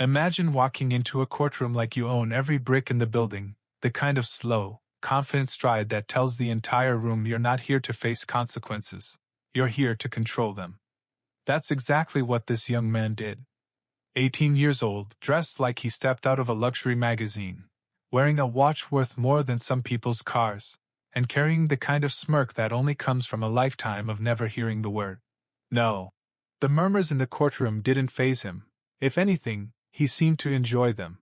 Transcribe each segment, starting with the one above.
Imagine walking into a courtroom like you own every brick in the building, the kind of slow, confident stride that tells the entire room you're not here to face consequences, you're here to control them. That's exactly what this young man did. 18 years old, dressed like he stepped out of a luxury magazine, wearing a watch worth more than some people's cars, and carrying the kind of smirk that only comes from a lifetime of never hearing the word no. The murmurs in the courtroom didn't faze him. If anything, he seemed to enjoy them.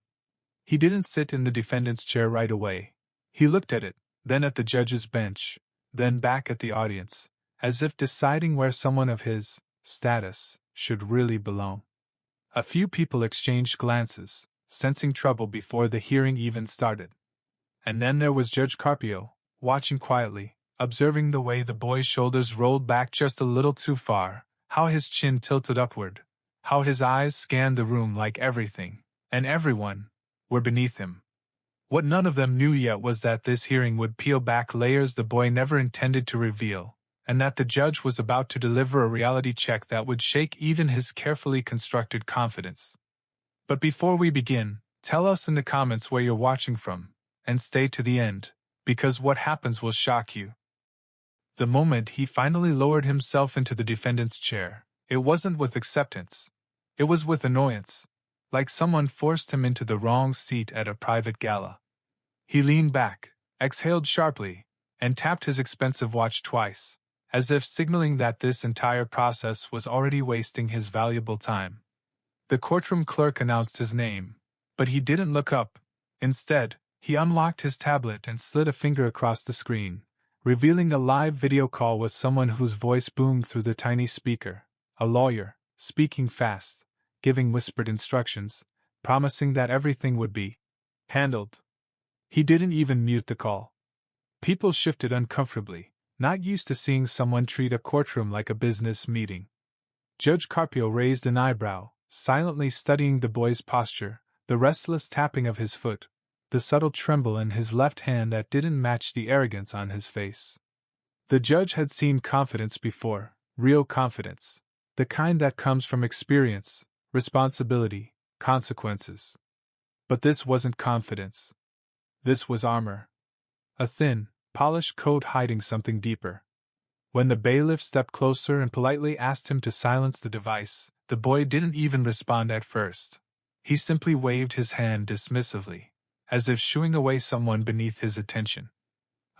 He didn't sit in the defendant's chair right away. He looked at it, then at the judge's bench, then back at the audience, as if deciding where someone of his status should really belong. A few people exchanged glances, sensing trouble before the hearing even started. And then there was Judge Caprio, watching quietly, observing the way the boy's shoulders rolled back just a little too far, how his chin tilted upward, how his eyes scanned the room like everything, and everyone, were beneath him. What none of them knew yet was that this hearing would peel back layers the boy never intended to reveal, and that the judge was about to deliver a reality check that would shake even his carefully constructed confidence. But before we begin, tell us in the comments where you're watching from, and stay to the end, because what happens will shock you. The moment he finally lowered himself into the defendant's chair, it wasn't with acceptance. It was with annoyance, like someone forced him into the wrong seat at a private gala. He leaned back, exhaled sharply, and tapped his expensive watch twice, as if signaling that this entire process was already wasting his valuable time. The courtroom clerk announced his name, but he didn't look up. Instead, he unlocked his tablet and slid a finger across the screen, revealing a live video call with someone whose voice boomed through the tiny speaker, a lawyer, speaking fast, giving whispered instructions, promising that everything would be handled. He didn't even mute the call. People shifted uncomfortably, not used to seeing someone treat a courtroom like a business meeting. Judge Caprio raised an eyebrow, silently studying the boy's posture, the restless tapping of his foot, the subtle tremble in his left hand that didn't match the arrogance on his face. The judge had seen confidence before, real confidence, the kind that comes from experience, responsibility, consequences. But this wasn't confidence. This was armor. A thin, polished coat hiding something deeper. When the bailiff stepped closer and politely asked him to silence the device, the boy didn't even respond at first. He simply waved his hand dismissively, as if shooing away someone beneath his attention.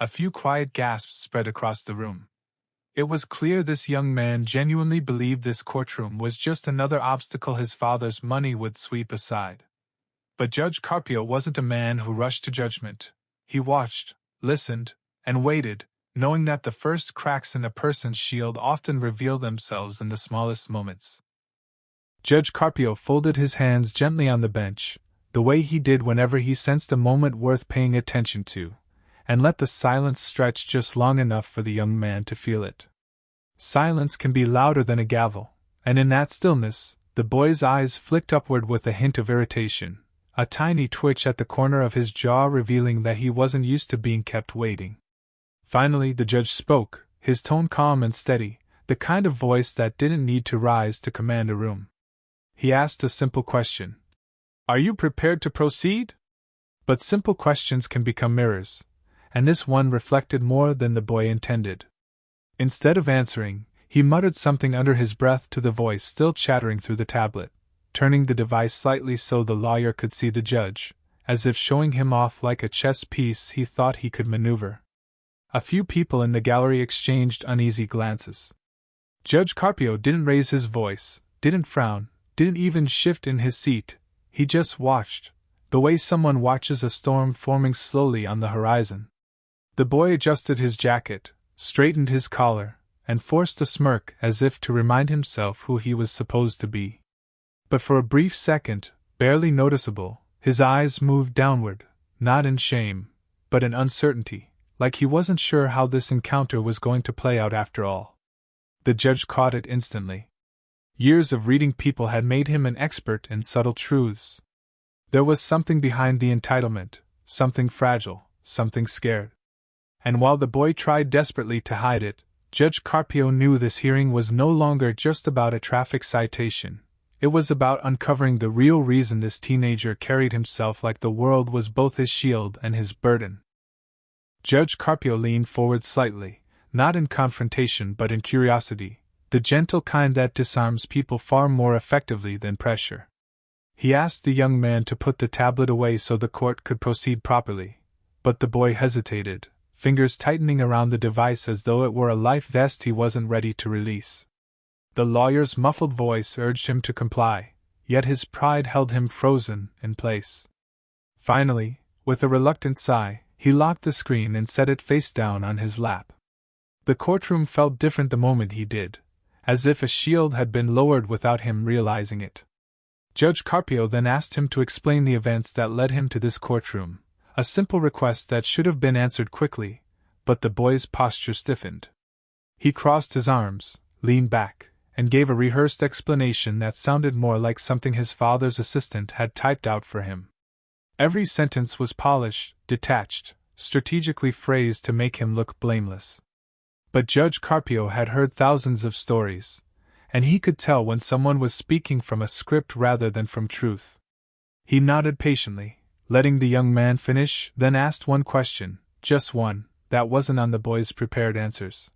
A few quiet gasps spread across the room. It was clear this young man genuinely believed this courtroom was just another obstacle his father's money would sweep aside. But Judge Caprio wasn't a man who rushed to judgment. He watched, listened, and waited, knowing that the first cracks in a person's shield often reveal themselves in the smallest moments. Judge Caprio folded his hands gently on the bench, the way he did whenever he sensed a moment worth paying attention to, and let the silence stretch just long enough for the young man to feel it. Silence can be louder than a gavel, and in that stillness, the boy's eyes flicked upward with a hint of irritation, a tiny twitch at the corner of his jaw revealing that he wasn't used to being kept waiting. Finally, the judge spoke, his tone calm and steady, the kind of voice that didn't need to rise to command a room. He asked a simple question. "Are you prepared to proceed?" But simple questions can become mirrors, and this one reflected more than the boy intended. Instead of answering, he muttered something under his breath to the voice still chattering through the tablet, turning the device slightly so the lawyer could see the judge, as if showing him off like a chess piece he thought he could maneuver. A few people in the gallery exchanged uneasy glances. Judge Caprio didn't raise his voice, didn't frown, didn't even shift in his seat. He just watched, the way someone watches a storm forming slowly on the horizon. The boy adjusted his jacket, straightened his collar, and forced a smirk as if to remind himself who he was supposed to be. But for a brief second, barely noticeable, his eyes moved downward, not in shame, but in uncertainty, like he wasn't sure how this encounter was going to play out after all. The judge caught it instantly. Years of reading people had made him an expert in subtle truths. There was something behind the entitlement, something fragile, something scared. And while the boy tried desperately to hide it, Judge Caprio knew this hearing was no longer just about a traffic citation. It was about uncovering the real reason this teenager carried himself like the world was both his shield and his burden. Judge Caprio leaned forward slightly, not in confrontation but in curiosity, the gentle kind that disarms people far more effectively than pressure. He asked the young man to put the tablet away so the court could proceed properly, but the boy hesitated, fingers tightening around the device as though it were a life vest he wasn't ready to release. The lawyer's muffled voice urged him to comply, yet his pride held him frozen in place. Finally, with a reluctant sigh, he locked the screen and set it face down on his lap. The courtroom felt different the moment he did, as if a shield had been lowered without him realizing it. Judge Caprio then asked him to explain the events that led him to this courtroom, a simple request that should have been answered quickly, but the boy's posture stiffened. He crossed his arms, leaned back, and gave a rehearsed explanation that sounded more like something his father's assistant had typed out for him. Every sentence was polished, detached, strategically phrased to make him look blameless. But Judge Caprio had heard thousands of stories, and he could tell when someone was speaking from a script rather than from truth. He nodded patiently, letting the young man finish, then asked one question, just one, that wasn't on the boy's prepared answers.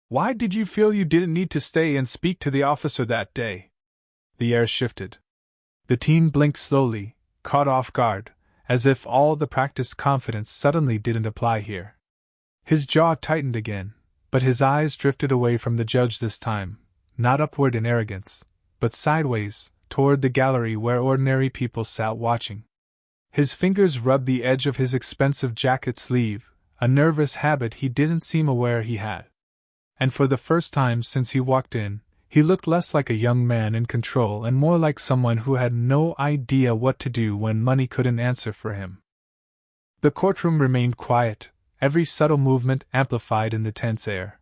"Why did you feel you didn't need to stay and speak to the officer that day?" The air shifted. The teen blinked slowly, caught off guard, as if all the practiced confidence suddenly didn't apply here. His jaw tightened again, but his eyes drifted away from the judge this time, not upward in arrogance, but sideways, toward the gallery where ordinary people sat watching. His fingers rubbed the edge of his expensive jacket sleeve, a nervous habit he didn't seem aware he had. And for the first time since he walked in, he looked less like a young man in control and more like someone who had no idea what to do when money couldn't answer for him. The courtroom remained quiet, every subtle movement amplified in the tense air.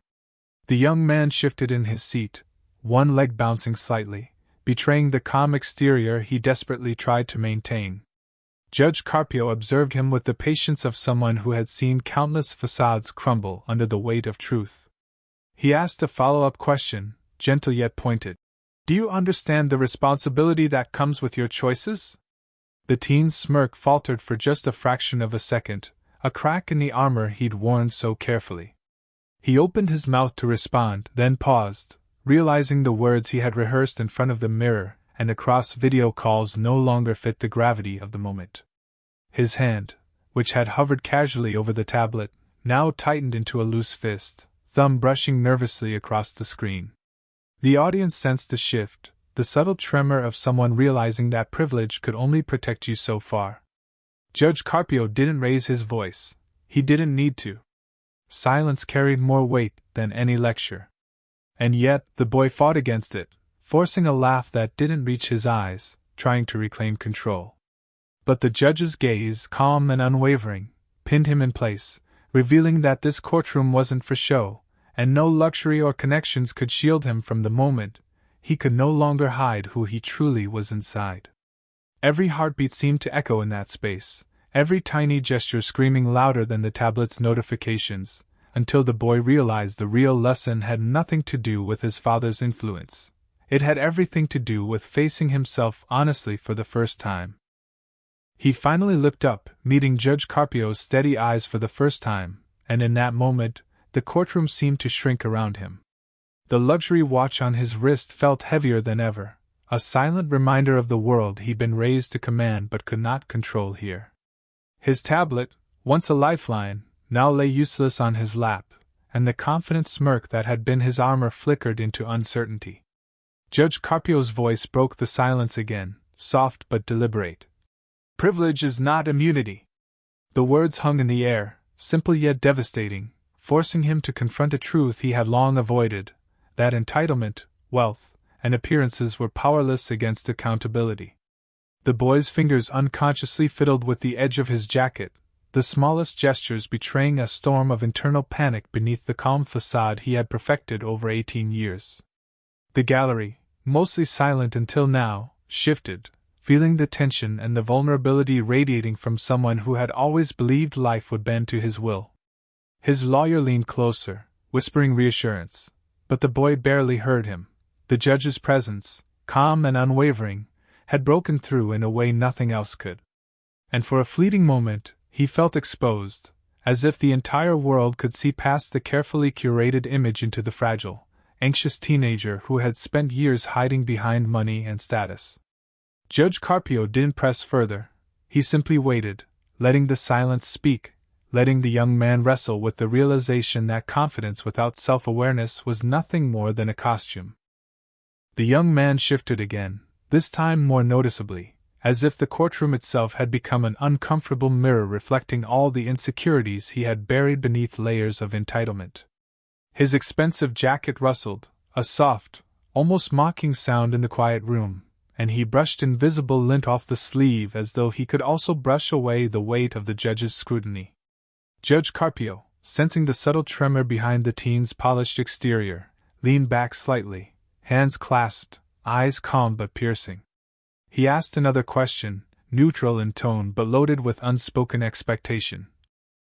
The young man shifted in his seat, one leg bouncing slightly, betraying the calm exterior he desperately tried to maintain. Judge Caprio observed him with the patience of someone who had seen countless facades crumble under the weight of truth. He asked a follow-up question, gentle yet pointed. "Do you understand the responsibility that comes with your choices?" The teen's smirk faltered for just a fraction of a second, a crack in the armor he'd worn so carefully. He opened his mouth to respond, then paused, realizing the words he had rehearsed in front of the mirror and across video calls no longer fit the gravity of the moment. His hand, which had hovered casually over the tablet, now tightened into a loose fist, thumb brushing nervously across the screen. The audience sensed the shift, the subtle tremor of someone realizing that privilege could only protect you so far. Judge Caprio didn't raise his voice. He didn't need to. Silence carried more weight than any lecture. And yet, the boy fought against it, forcing a laugh that didn't reach his eyes, trying to reclaim control. But the judge's gaze, calm and unwavering, pinned him in place, revealing that this courtroom wasn't for show, and no luxury or connections could shield him from the moment. He could no longer hide who he truly was inside. Every heartbeat seemed to echo in that space, every tiny gesture screaming louder than the tablet's notifications, until the boy realized the real lesson had nothing to do with his father's influence. It had everything to do with facing himself honestly for the first time. He finally looked up, meeting Judge Caprio's steady eyes for the first time, and in that moment, the courtroom seemed to shrink around him. The luxury watch on his wrist felt heavier than ever, a silent reminder of the world he'd been raised to command but could not control here. His tablet, once a lifeline, now lay useless on his lap, and the confident smirk that had been his armor flickered into uncertainty. Judge Caprio's voice broke the silence again, soft but deliberate. "Privilege is not immunity." The words hung in the air, simple yet devastating, forcing him to confront a truth he had long avoided, that entitlement, wealth, and appearances were powerless against accountability. The boy's fingers unconsciously fiddled with the edge of his jacket, the smallest gestures betraying a storm of internal panic beneath the calm facade he had perfected over 18 years. The gallery, mostly silent until now, shifted, feeling the tension and the vulnerability radiating from someone who had always believed life would bend to his will. His lawyer leaned closer, whispering reassurance, but the boy barely heard him. The judge's presence, calm and unwavering, had broken through in a way nothing else could. And for a fleeting moment, he felt exposed, as if the entire world could see past the carefully curated image into the fragile, anxious teenager who had spent years hiding behind money and status. Judge Caprio didn't press further. He simply waited, letting the silence speak, letting the young man wrestle with the realization that confidence without self-awareness was nothing more than a costume. The young man shifted again, this time more noticeably, as if the courtroom itself had become an uncomfortable mirror reflecting all the insecurities he had buried beneath layers of entitlement. His expensive jacket rustled, a soft, almost mocking sound in the quiet room, and he brushed invisible lint off the sleeve as though he could also brush away the weight of the judge's scrutiny. Judge Caprio, sensing the subtle tremor behind the teen's polished exterior, leaned back slightly, hands clasped, eyes calm but piercing. He asked another question, neutral in tone but loaded with unspoken expectation.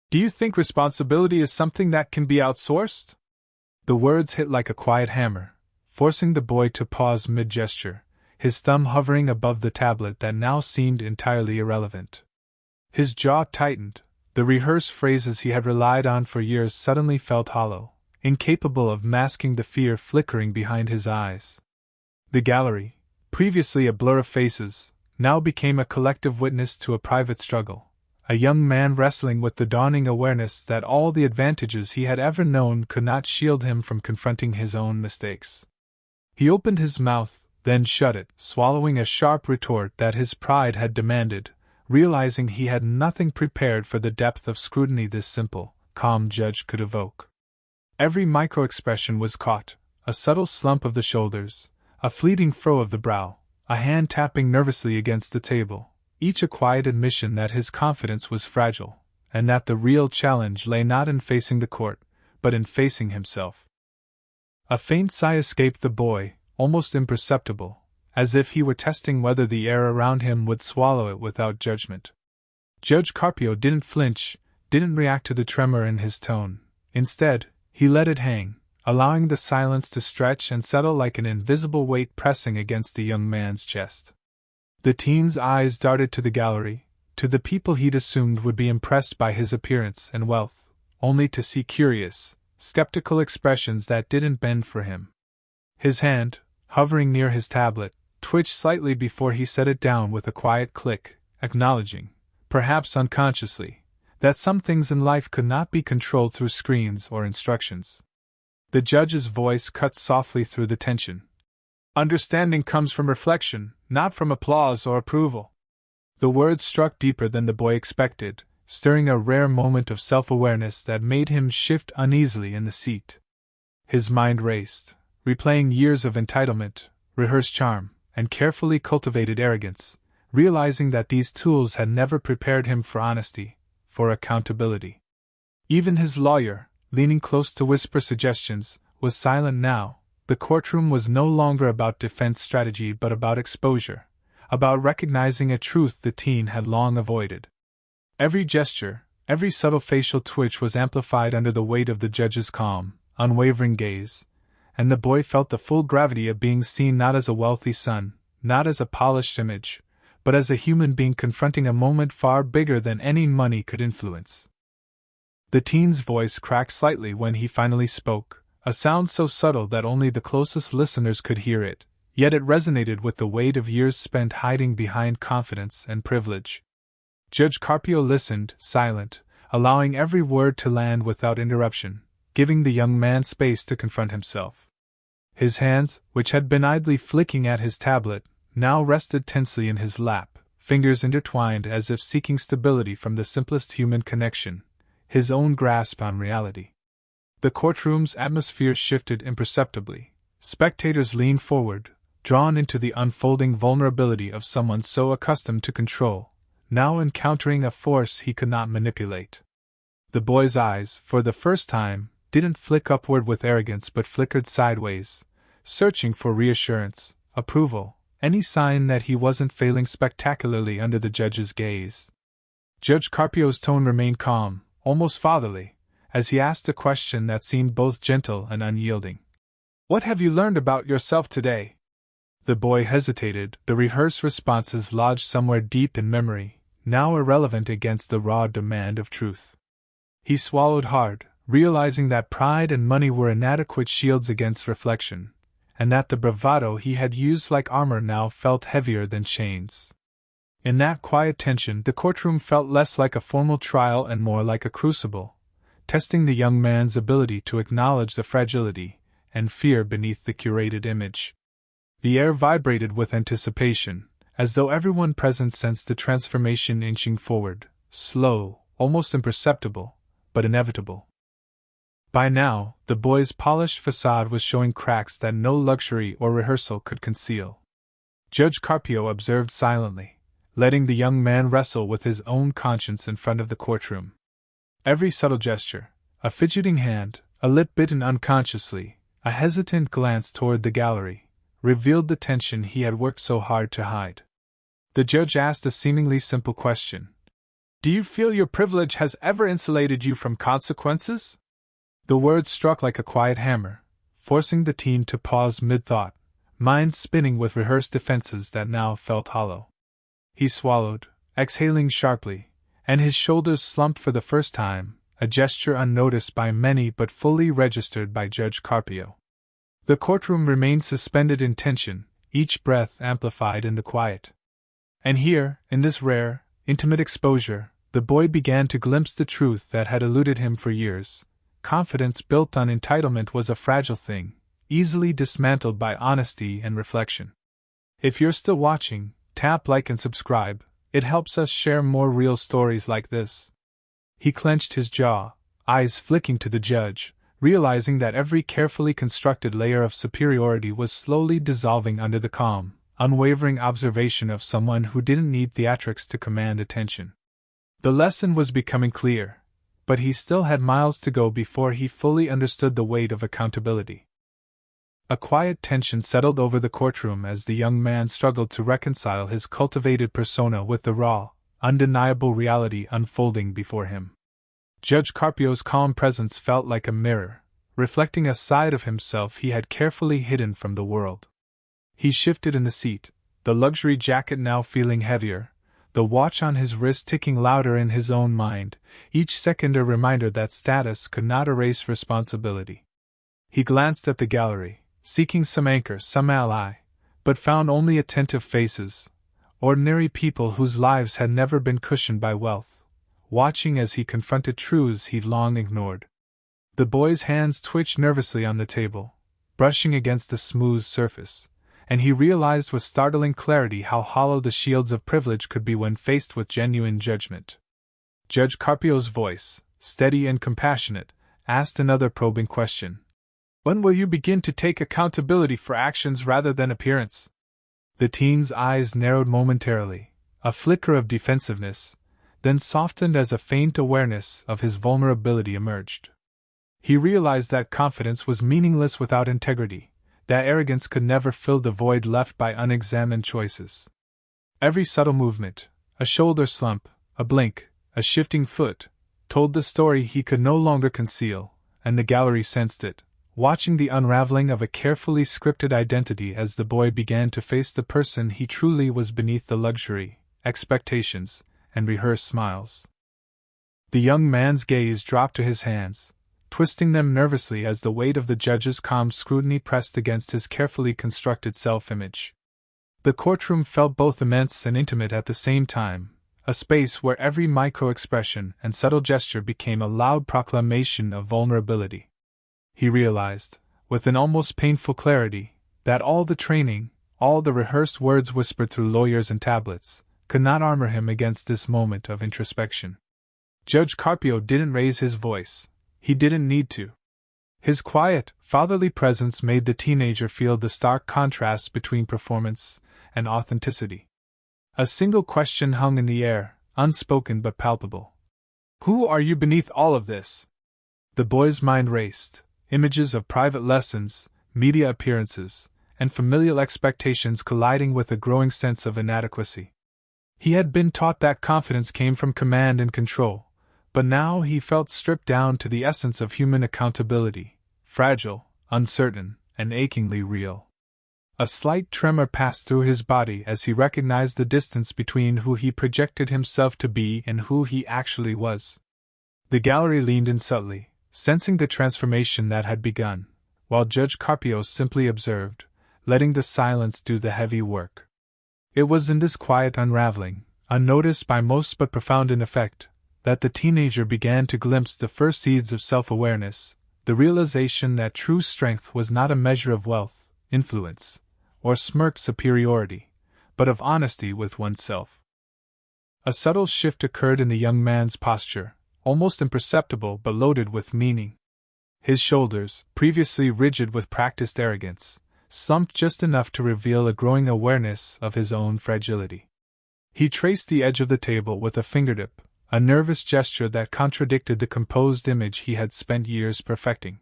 "Do you think responsibility is something that can be outsourced?" The words hit like a quiet hammer, forcing the boy to pause mid-gesture, his thumb hovering above the tablet that now seemed entirely irrelevant. His jaw tightened. The rehearsed phrases he had relied on for years suddenly felt hollow, incapable of masking the fear flickering behind his eyes. The gallery, previously a blur of faces, now became a collective witness to a private struggle, a young man wrestling with the dawning awareness that all the advantages he had ever known could not shield him from confronting his own mistakes. He opened his mouth, then shut it, swallowing a sharp retort that his pride had demanded, realizing he had nothing prepared for the depth of scrutiny this simple, calm judge could evoke. Every micro-expression was caught, a subtle slump of the shoulders, a fleeting furrow of the brow, a hand tapping nervously against the table, each a quiet admission that his confidence was fragile, and that the real challenge lay not in facing the court, but in facing himself. A faint sigh escaped the boy, almost imperceptible, as if he were testing whether the air around him would swallow it without judgment. Judge Caprio didn't flinch, didn't react to the tremor in his tone. Instead, he let it hang, allowing the silence to stretch and settle like an invisible weight pressing against the young man's chest. The teen's eyes darted to the gallery, to the people he'd assumed would be impressed by his appearance and wealth, only to see curious, skeptical expressions that didn't bend for him. His hand, hovering near his tablet, twitched slightly before he set it down with a quiet click, acknowledging, perhaps unconsciously, that some things in life could not be controlled through screens or instructions. The judge's voice cut softly through the tension. "Understanding comes from reflection, not from applause or approval." The words struck deeper than the boy expected, stirring a rare moment of self-awareness that made him shift uneasily in the seat. His mind raced, replaying years of entitlement, rehearsed charm, and carefully cultivated arrogance, realizing that these tools had never prepared him for honesty, for accountability. Even his lawyer, leaning close to whisper suggestions, was silent now. The courtroom was no longer about defense strategy but about exposure, about recognizing a truth the teen had long avoided. Every gesture, every subtle facial twitch was amplified under the weight of the judge's calm, unwavering gaze, and the boy felt the full gravity of being seen not as a wealthy son, not as a polished image, but as a human being confronting a moment far bigger than any money could influence. The teen's voice cracked slightly when he finally spoke, a sound so subtle that only the closest listeners could hear it, yet it resonated with the weight of years spent hiding behind confidence and privilege. Judge Caprio listened, silent, allowing every word to land without interruption, giving the young man space to confront himself. His hands, which had been idly flicking at his tablet, now rested tensely in his lap, fingers intertwined as if seeking stability from the simplest human connection, his own grasp on reality. The courtroom's atmosphere shifted imperceptibly. Spectators leaned forward, drawn into the unfolding vulnerability of someone so accustomed to control, now encountering a force he could not manipulate. The boy's eyes, for the first time, didn't flick upward with arrogance but flickered sideways, searching for reassurance, approval, any sign that he wasn't failing spectacularly under the judge's gaze. Judge Caprio's tone remained calm, almost fatherly, as he asked a question that seemed both gentle and unyielding. "What have you learned about yourself today?" The boy hesitated, the rehearsed responses lodged somewhere deep in memory, now irrelevant against the raw demand of truth. He swallowed hard, realizing that pride and money were inadequate shields against reflection, and that the bravado he had used like armor now felt heavier than chains. In that quiet tension, the courtroom felt less like a formal trial and more like a crucible, testing the young man's ability to acknowledge the fragility and fear beneath the curated image. The air vibrated with anticipation, as though everyone present sensed the transformation inching forward, slow, almost imperceptible, but inevitable. By now, the boy's polished facade was showing cracks that no luxury or rehearsal could conceal. Judge Caprio observed silently, letting the young man wrestle with his own conscience in front of the courtroom. Every subtle gesture, a fidgeting hand, a lip bitten unconsciously, a hesitant glance toward the gallery, revealed the tension he had worked so hard to hide. The judge asked a seemingly simple question. "Do you feel your privilege has ever insulated you from consequences?" The words struck like a quiet hammer, forcing the teen to pause mid-thought, minds spinning with rehearsed defenses that now felt hollow. He swallowed, exhaling sharply, and his shoulders slumped for the first time, a gesture unnoticed by many but fully registered by Judge Caprio. The courtroom remained suspended in tension, each breath amplified in the quiet. And here, in this rare, intimate exposure, the boy began to glimpse the truth that had eluded him for years. Confidence built on entitlement was a fragile thing, easily dismantled by honesty and reflection. If you're still watching, tap like and subscribe, it helps us share more real stories like this. He clenched his jaw, eyes flicking to the judge, realizing that every carefully constructed layer of superiority was slowly dissolving under the calm, unwavering observation of someone who didn't need theatrics to command attention. The lesson was becoming clear, but he still had miles to go before he fully understood the weight of accountability. A quiet tension settled over the courtroom as the young man struggled to reconcile his cultivated persona with the raw, undeniable reality unfolding before him. Judge Caprio's calm presence felt like a mirror, reflecting a side of himself he had carefully hidden from the world. He shifted in the seat, the luxury jacket now feeling heavier, the watch on his wrist ticking louder in his own mind, each second a reminder that status could not erase responsibility. He glanced at the gallery, seeking some anchor, some ally, but found only attentive faces, ordinary people whose lives had never been cushioned by wealth, watching as he confronted truths he'd long ignored. The boy's hands twitched nervously on the table, brushing against the smooth surface, and he realized with startling clarity how hollow the shields of privilege could be when faced with genuine judgment. Judge Caprio's voice, steady and compassionate, asked another probing question. "When will you begin to take accountability for actions rather than appearance?" The teen's eyes narrowed momentarily, a flicker of defensiveness, then softened as a faint awareness of his vulnerability emerged. He realized that confidence was meaningless without integrity, that arrogance could never fill the void left by unexamined choices. Every subtle movement, a shoulder slump, a blink, a shifting foot, told the story he could no longer conceal, and the gallery sensed it, watching the unraveling of a carefully scripted identity as the boy began to face the person he truly was beneath the luxury, expectations, and rehearsed smiles. The young man's gaze dropped to his hands, twisting them nervously as the weight of the judge's calm scrutiny pressed against his carefully constructed self-image. The courtroom felt both immense and intimate at the same time, a space where every micro-expression and subtle gesture became a loud proclamation of vulnerability. He realized, with an almost painful clarity, that all the training, all the rehearsed words whispered through lawyers and tablets, could not armor him against this moment of introspection. Judge Caprio didn't raise his voice. He didn't need to. His quiet, fatherly presence made the teenager feel the stark contrast between performance and authenticity. A single question hung in the air, unspoken but palpable. "Who are you beneath all of this?" The boy's mind raced. Images of private lessons, media appearances, and familial expectations colliding with a growing sense of inadequacy. He had been taught that confidence came from command and control, but now he felt stripped down to the essence of human accountability, fragile, uncertain, and achingly real. A slight tremor passed through his body as he recognized the distance between who he projected himself to be and who he actually was. The gallery leaned in subtly, sensing the transformation that had begun, while Judge Caprio simply observed, letting the silence do the heavy work. It was in this quiet unraveling, unnoticed by most but profound in effect, that the teenager began to glimpse the first seeds of self-awareness, the realization that true strength was not a measure of wealth, influence, or smirked superiority, but of honesty with oneself. A subtle shift occurred in the young man's posture, almost imperceptible but loaded with meaning. His shoulders, previously rigid with practiced arrogance, slumped just enough to reveal a growing awareness of his own fragility. He traced the edge of the table with a fingertip, a nervous gesture that contradicted the composed image he had spent years perfecting.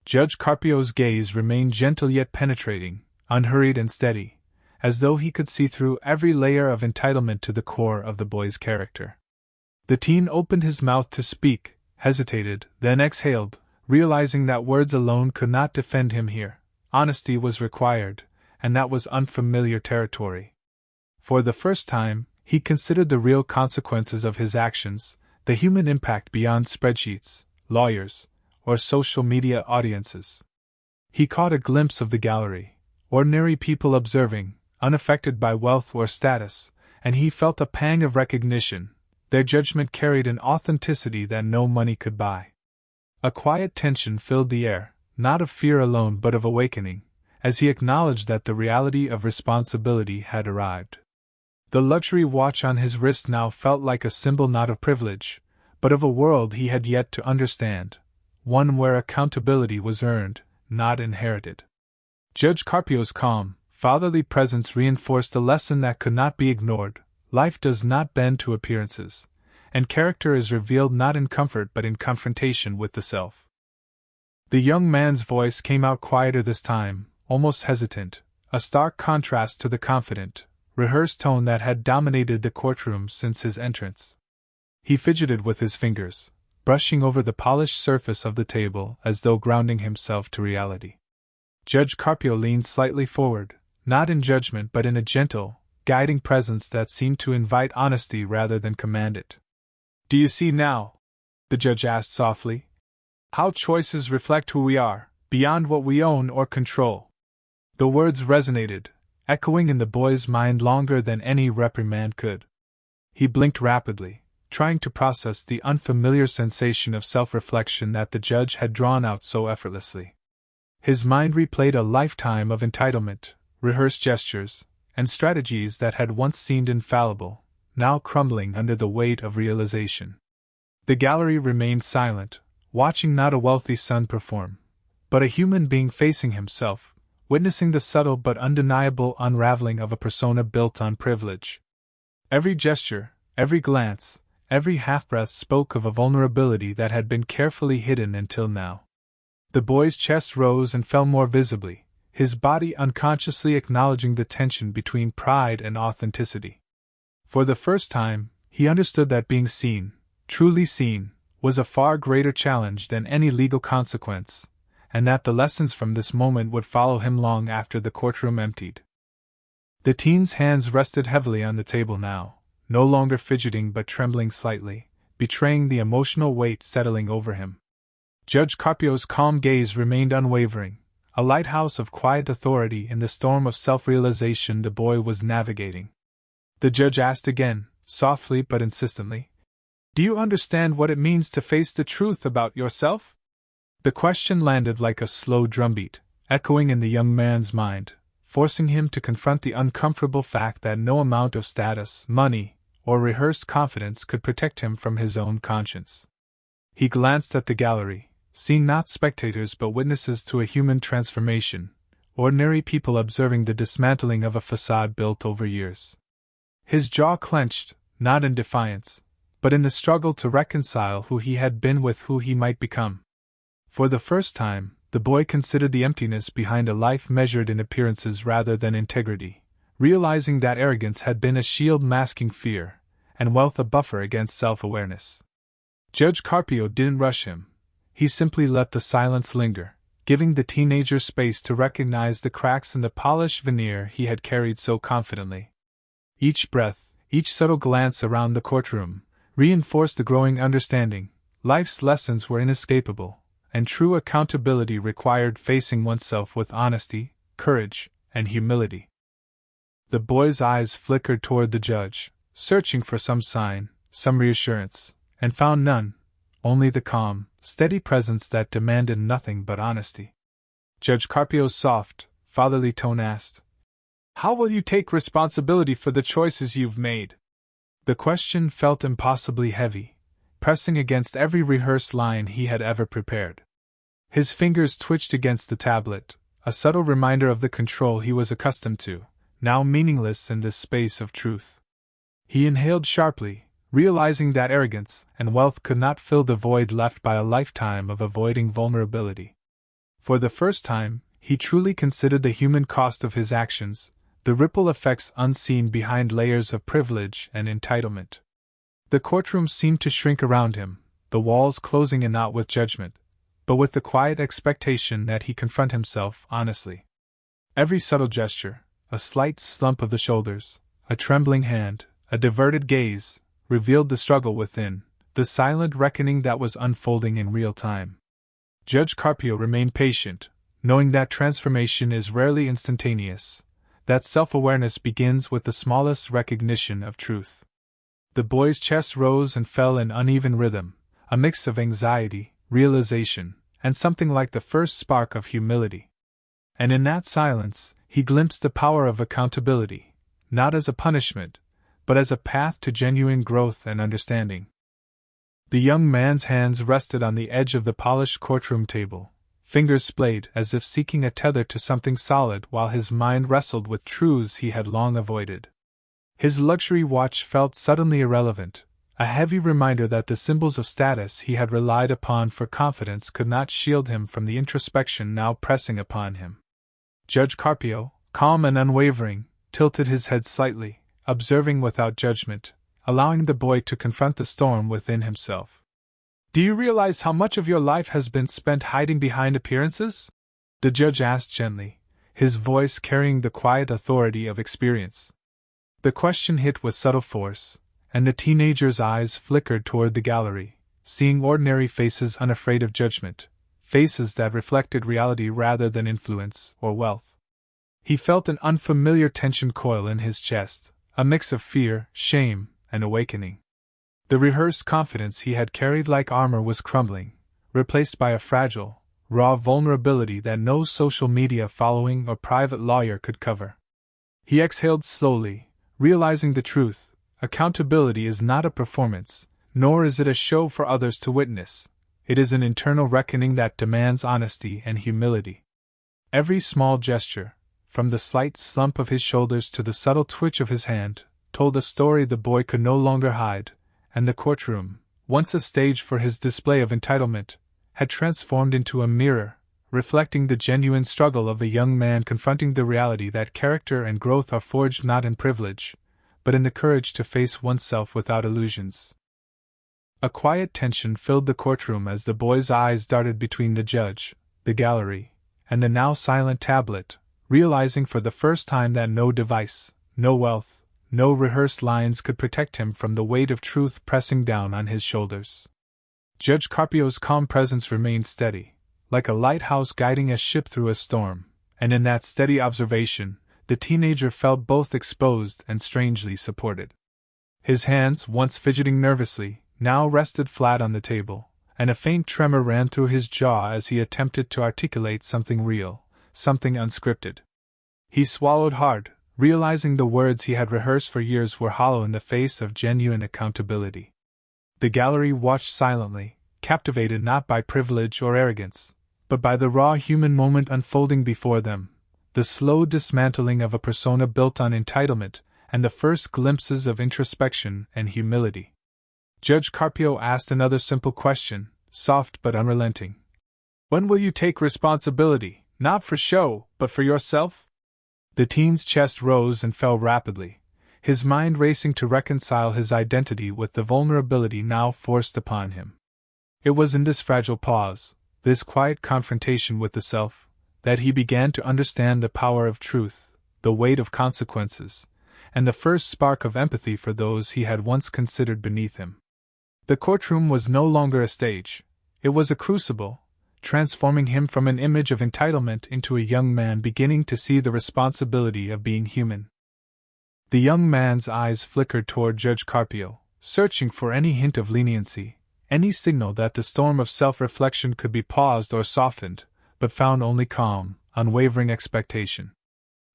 Judge Caprio's gaze remained gentle yet penetrating, unhurried and steady, as though he could see through every layer of entitlement to the core of the boy's character. The teen opened his mouth to speak, hesitated, then exhaled, realizing that words alone could not defend him here. Honesty was required, and that was unfamiliar territory. For the first time, he considered the real consequences of his actions, the human impact beyond spreadsheets, lawyers, or social media audiences. He caught a glimpse of the gallery, ordinary people observing, unaffected by wealth or status, and he felt a pang of recognition. Their judgment carried an authenticity that no money could buy. A quiet tension filled the air, not of fear alone but of awakening, as he acknowledged that the reality of responsibility had arrived. The luxury watch on his wrist now felt like a symbol not of privilege, but of a world he had yet to understand, one where accountability was earned, not inherited. Judge Caprio's calm, fatherly presence reinforced a lesson that could not be ignored. Life does not bend to appearances, and character is revealed not in comfort but in confrontation with the self. The young man's voice came out quieter this time, almost hesitant, a stark contrast to the confident, rehearsed tone that had dominated the courtroom since his entrance. He fidgeted with his fingers, brushing over the polished surface of the table as though grounding himself to reality. Judge Caprio leaned slightly forward, not in judgment but in a gentle, guiding presence that seemed to invite honesty rather than command it. "Do you see now?" the judge asked softly. "How choices reflect who we are, beyond what we own or control." The words resonated, echoing in the boy's mind longer than any reprimand could. He blinked rapidly, trying to process the unfamiliar sensation of self-reflection that the judge had drawn out so effortlessly. His mind replayed a lifetime of entitlement, rehearsed gestures, and strategies that had once seemed infallible, now crumbling under the weight of realization. The gallery remained silent, watching not a wealthy son perform, but a human being facing himself, witnessing the subtle but undeniable unraveling of a persona built on privilege. Every gesture, every glance, every half-breath spoke of a vulnerability that had been carefully hidden until now. The boy's chest rose and fell more visibly, his body unconsciously acknowledging the tension between pride and authenticity. For the first time, he understood that being seen, truly seen, was a far greater challenge than any legal consequence, and that the lessons from this moment would follow him long after the courtroom emptied. The teen's hands rested heavily on the table now, no longer fidgeting but trembling slightly, betraying the emotional weight settling over him. Judge Caprio's calm gaze remained unwavering, a lighthouse of quiet authority in the storm of self-realization the boy was navigating. The judge asked again, softly but insistently, "Do you understand what it means to face the truth about yourself?" The question landed like a slow drumbeat, echoing in the young man's mind, forcing him to confront the uncomfortable fact that no amount of status, money, or rehearsed confidence could protect him from his own conscience. He glanced at the gallery, seeing not spectators but witnesses to a human transformation, ordinary people observing the dismantling of a facade built over years. His jaw clenched, not in defiance, but in the struggle to reconcile who he had been with who he might become. For the first time, the boy considered the emptiness behind a life measured in appearances rather than integrity, realizing that arrogance had been a shield masking fear, and wealth a buffer against self-awareness. Judge Caprio didn't rush him. He simply let the silence linger, giving the teenager space to recognize the cracks in the polished veneer he had carried so confidently. Each breath, each subtle glance around the courtroom, reinforced the growing understanding. Life's lessons were inescapable, and true accountability required facing oneself with honesty, courage, and humility. The boy's eyes flickered toward the judge, searching for some sign, some reassurance, and found none, only the calm, steady presence that demanded nothing but honesty. Judge Carpio's soft, fatherly tone asked, "How will you take responsibility for the choices you've made?" The question felt impossibly heavy, pressing against every rehearsed line he had ever prepared. His fingers twitched against the tablet, a subtle reminder of the control he was accustomed to, now meaningless in this space of truth. He inhaled sharply, realizing that arrogance and wealth could not fill the void left by a lifetime of avoiding vulnerability. For the first time, he truly considered the human cost of his actions, the ripple effects unseen behind layers of privilege and entitlement. The courtroom seemed to shrink around him, the walls closing in not with judgment, but with the quiet expectation that he confront himself honestly. Every subtle gesture, a slight slump of the shoulders, a trembling hand, a diverted gaze, revealed the struggle within, the silent reckoning that was unfolding in real time. Judge Carpio remained patient, knowing that transformation is rarely instantaneous, that self-awareness begins with the smallest recognition of truth. The boy's chest rose and fell in uneven rhythm, a mix of anxiety, realization, and something like the first spark of humility. And in that silence, he glimpsed the power of accountability, not as a punishment, but as a path to genuine growth and understanding. The young man's hands rested on the edge of the polished courtroom table, fingers splayed as if seeking a tether to something solid while his mind wrestled with truths he had long avoided. His luxury watch felt suddenly irrelevant, a heavy reminder that the symbols of status he had relied upon for confidence could not shield him from the introspection now pressing upon him. Judge Carpio, calm and unwavering, tilted his head slightly, observing without judgment, allowing the boy to confront the storm within himself. "Do you realize how much of your life has been spent hiding behind appearances?" the judge asked gently, his voice carrying the quiet authority of experience. The question hit with subtle force, and the teenager's eyes flickered toward the gallery, seeing ordinary faces unafraid of judgment, faces that reflected reality rather than influence or wealth. He felt an unfamiliar tension coil in his chest, a mix of fear, shame, and awakening. The rehearsed confidence he had carried like armor was crumbling, replaced by a fragile, raw vulnerability that no social media following or private lawyer could cover. He exhaled slowly, realizing the truth: accountability is not a performance, nor is it a show for others to witness. It is an internal reckoning that demands honesty and humility. Every small gesture, from the slight slump of his shoulders to the subtle twitch of his hand, told a story the boy could no longer hide, and the courtroom, once a stage for his display of entitlement, had transformed into a mirror, reflecting the genuine struggle of a young man confronting the reality that character and growth are forged not in privilege, but in the courage to face oneself without illusions. A quiet tension filled the courtroom as the boy's eyes darted between the judge, the gallery, and the now silent tablet, realizing for the first time that no device, no wealth, no rehearsed lines could protect him from the weight of truth pressing down on his shoulders. Judge Carpio's calm presence remained steady, like a lighthouse guiding a ship through a storm, and in that steady observation, the teenager felt both exposed and strangely supported. His hands, once fidgeting nervously, now rested flat on the table, and a faint tremor ran through his jaw as he attempted to articulate something real, something unscripted. He swallowed hard, realizing the words he had rehearsed for years were hollow in the face of genuine accountability. The gallery watched silently, captivated not by privilege or arrogance, but by the raw human moment unfolding before them, the slow dismantling of a persona built on entitlement, and the first glimpses of introspection and humility. Judge Carpio asked another simple question, soft but unrelenting. "When will you take responsibility, not for show, but for yourself?" The teen's chest rose and fell rapidly, his mind racing to reconcile his identity with the vulnerability now forced upon him. It was in this fragile pause, this quiet confrontation with the self, that he began to understand the power of truth, the weight of consequences, and the first spark of empathy for those he had once considered beneath him. The courtroom was no longer a stage, it was a crucible, transforming him from an image of entitlement into a young man beginning to see the responsibility of being human. The young man's eyes flickered toward Judge Caprio, searching for any hint of leniency, any signal that the storm of self-reflection could be paused or softened, but found only calm, unwavering expectation.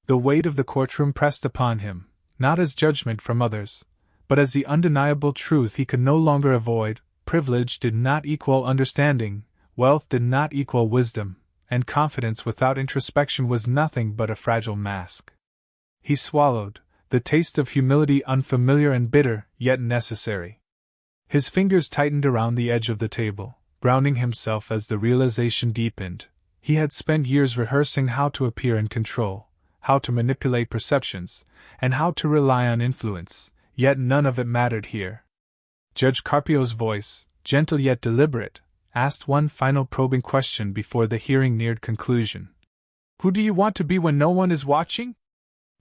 The weight of the courtroom pressed upon him, not as judgment from others, but as the undeniable truth he could no longer avoid. Privilege did not equal understanding, wealth did not equal wisdom, and confidence without introspection was nothing but a fragile mask. He swallowed, the taste of humility unfamiliar and bitter, yet necessary. His fingers tightened around the edge of the table, grounding himself as the realization deepened. He had spent years rehearsing how to appear in control, how to manipulate perceptions, and how to rely on influence, yet none of it mattered here. Judge Caprio's voice, gentle yet deliberate, asked one final probing question before the hearing neared conclusion. "Who do you want to be when no one is watching?"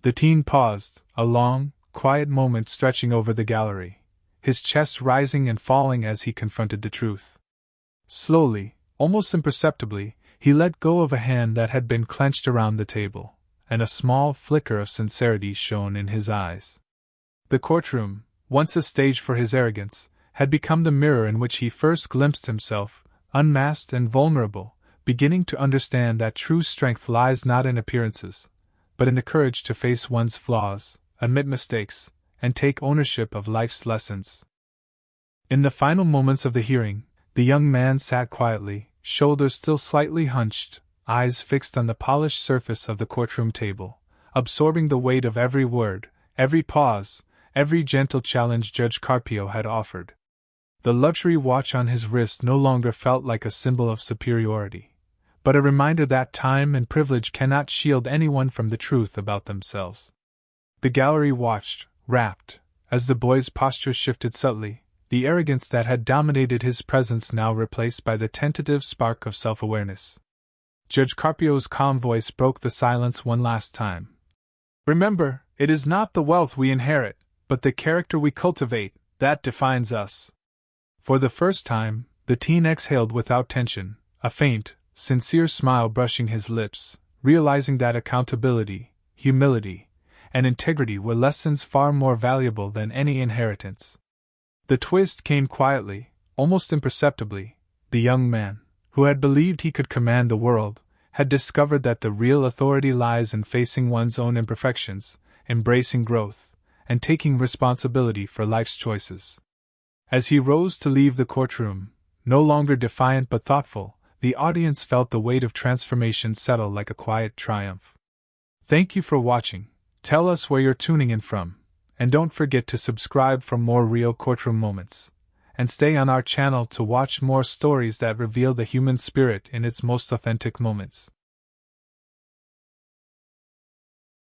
The teen paused, a long, quiet moment stretching over the gallery, his chest rising and falling as he confronted the truth. Slowly, almost imperceptibly, he let go of a hand that had been clenched around the table, and a small flicker of sincerity shone in his eyes. The courtroom, once a stage for his arrogance, had become the mirror in which he first glimpsed himself, unmasked and vulnerable, beginning to understand that true strength lies not in appearances, but in the courage to face one's flaws, admit mistakes, and take ownership of life's lessons. In the final moments of the hearing, the young man sat quietly, shoulders still slightly hunched, eyes fixed on the polished surface of the courtroom table, absorbing the weight of every word, every pause, every gentle challenge Judge Caprio had offered. The luxury watch on his wrist no longer felt like a symbol of superiority, but a reminder that time and privilege cannot shield anyone from the truth about themselves. The gallery watched, rapt, as the boy's posture shifted subtly, the arrogance that had dominated his presence now replaced by the tentative spark of self-awareness. Judge Caprio's calm voice broke the silence one last time. "Remember, it is not the wealth we inherit, but the character we cultivate, that defines us." For the first time, the teen exhaled without tension, a faint, sincere smile brushing his lips, realizing that accountability, humility, and integrity were lessons far more valuable than any inheritance. The twist came quietly, almost imperceptibly. The young man, who had believed he could command the world, had discovered that the real authority lies in facing one's own imperfections, embracing growth, and taking responsibility for life's choices. As he rose to leave the courtroom, no longer defiant but thoughtful, the audience felt the weight of transformation settle like a quiet triumph. Thank you for watching. Tell us where you're tuning in from, and don't forget to subscribe for more real courtroom moments. And stay on our channel to watch more stories that reveal the human spirit in its most authentic moments.